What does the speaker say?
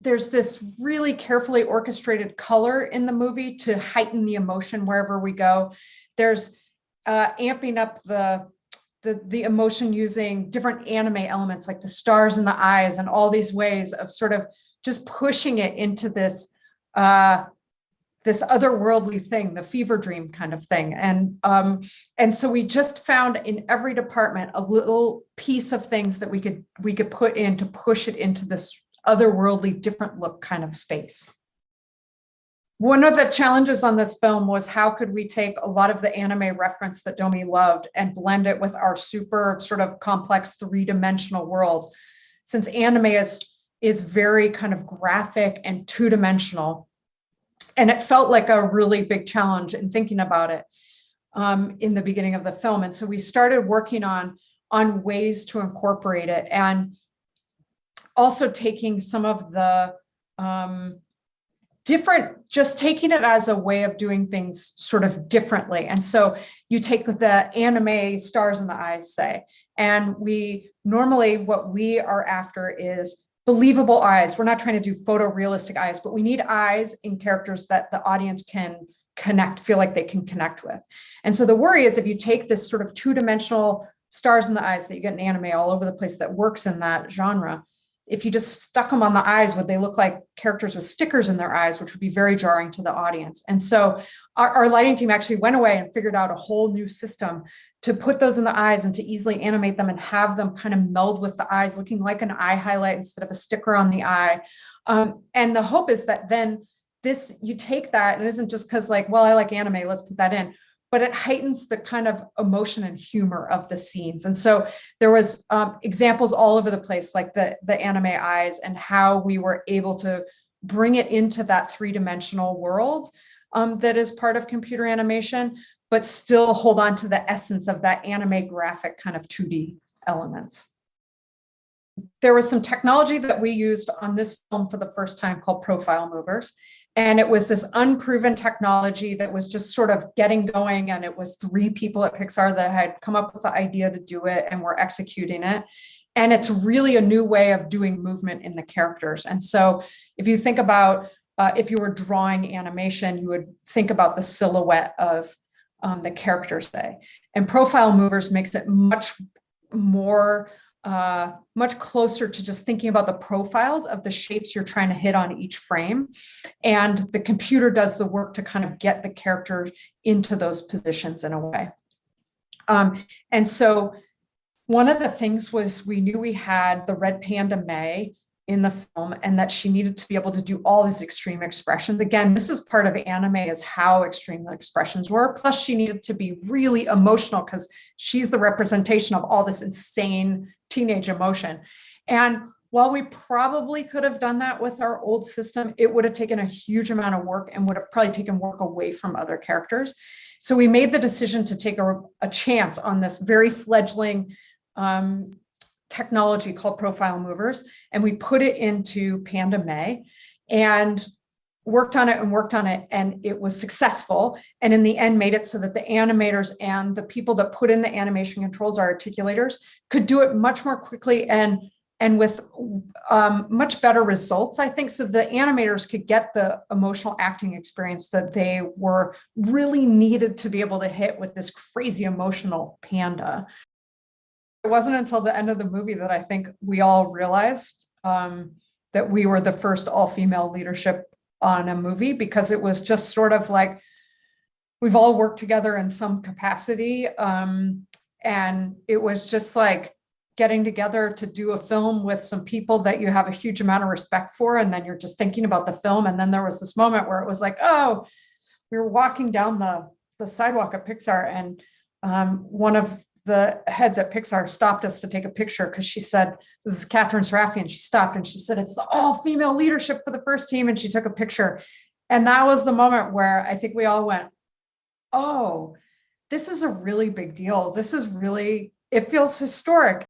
there's this really carefully orchestrated color in the movie to heighten the emotion wherever we go. There's amping up the emotion using different anime elements like the stars in the eyes and all these ways of sort of just pushing it into this this otherworldly thing, the fever dream kind of thing. And so we just found in every department a little piece of things that we could put in to push it into this otherworldly, different look kind of space. One of the challenges on this film was how could we take a lot of the anime reference that Domi loved and blend it with our super sort of complex three-dimensional world. Since anime is very kind of graphic and two-dimensional, and it felt like a really big challenge in thinking about it in the beginning of the film. And so we started working on ways to incorporate it, and also taking some of the just taking it as a way of doing things sort of differently. And so you take the anime stars in the eyes, say, and we normally what we are after is believable eyes. We're not trying to do photorealistic eyes, but we need eyes in characters that the audience can feel like they can connect with. And so the worry is if you take this sort of two-dimensional stars in the eyes that you get in anime all over the place that works in that genre, if you just stuck them on the eyes, would they look like characters with stickers in their eyes, which would be very jarring to the audience. And so our lighting team actually went away and figured out a whole new system to put those in the eyes and to easily animate them and have them kind of meld with the eyes, looking like an eye highlight instead of a sticker on the eye. And the hope is that then you take that, and it isn't just because like, well, I like anime, let's put that in, but it heightens the kind of emotion and humor of the scenes. And so there was examples all over the place, like the anime eyes and how we were able to bring it into that three-dimensional world that is part of computer animation, but still hold on to the essence of that anime graphic kind of 2D elements. There was some technology that we used on this film for the first time called profile movers. And it was this unproven technology that was just sort of getting going. And it was 3 people at Pixar that had come up with the idea to do it and were executing it. And it's really a new way of doing movement in the characters. And so if you think about, if you were drawing animation, you would think about the silhouette of the characters, say. And profile movers makes it much more much closer to just thinking about the profiles of the shapes you're trying to hit on each frame. And the computer does the work to kind of get the characters into those positions in a way. And so one of the things was we knew we had the red panda May in the film and that she needed to be able to do all these extreme expressions. Again, this is part of anime, is how extreme the expressions were. Plus she needed to be really emotional because she's the representation of all this insane teenage emotion. And while we probably could have done that with our old system, it would have taken a huge amount of work and would have probably taken work away from other characters. So we made the decision to take a chance on this very fledgling technology called profile movers, and we put it into Panda May and worked on it, and it was successful. And in the end made it so that the animators and the people that put in the animation controls, our articulators, could do it much more quickly and with much better results, I think, so the animators could get the emotional acting experience that they were really needed to be able to hit with this crazy emotional panda. It wasn't until the end of the movie that I think we all realized that we were the first all-female leadership on a movie, because it was just sort of like we've all worked together in some capacity. And it was just like getting together to do a film with some people that you have a huge amount of respect for. And then you're just thinking about the film. And then there was this moment where it was like, oh, we were walking down the sidewalk at Pixar, and one of the heads at Pixar stopped us to take a picture because she said, this is Catherine Serafian. She stopped and she said, it's the all-female leadership for the first team. And she took a picture. And that was the moment where I think we all went, oh, this is a really big deal. This is really, it feels historic.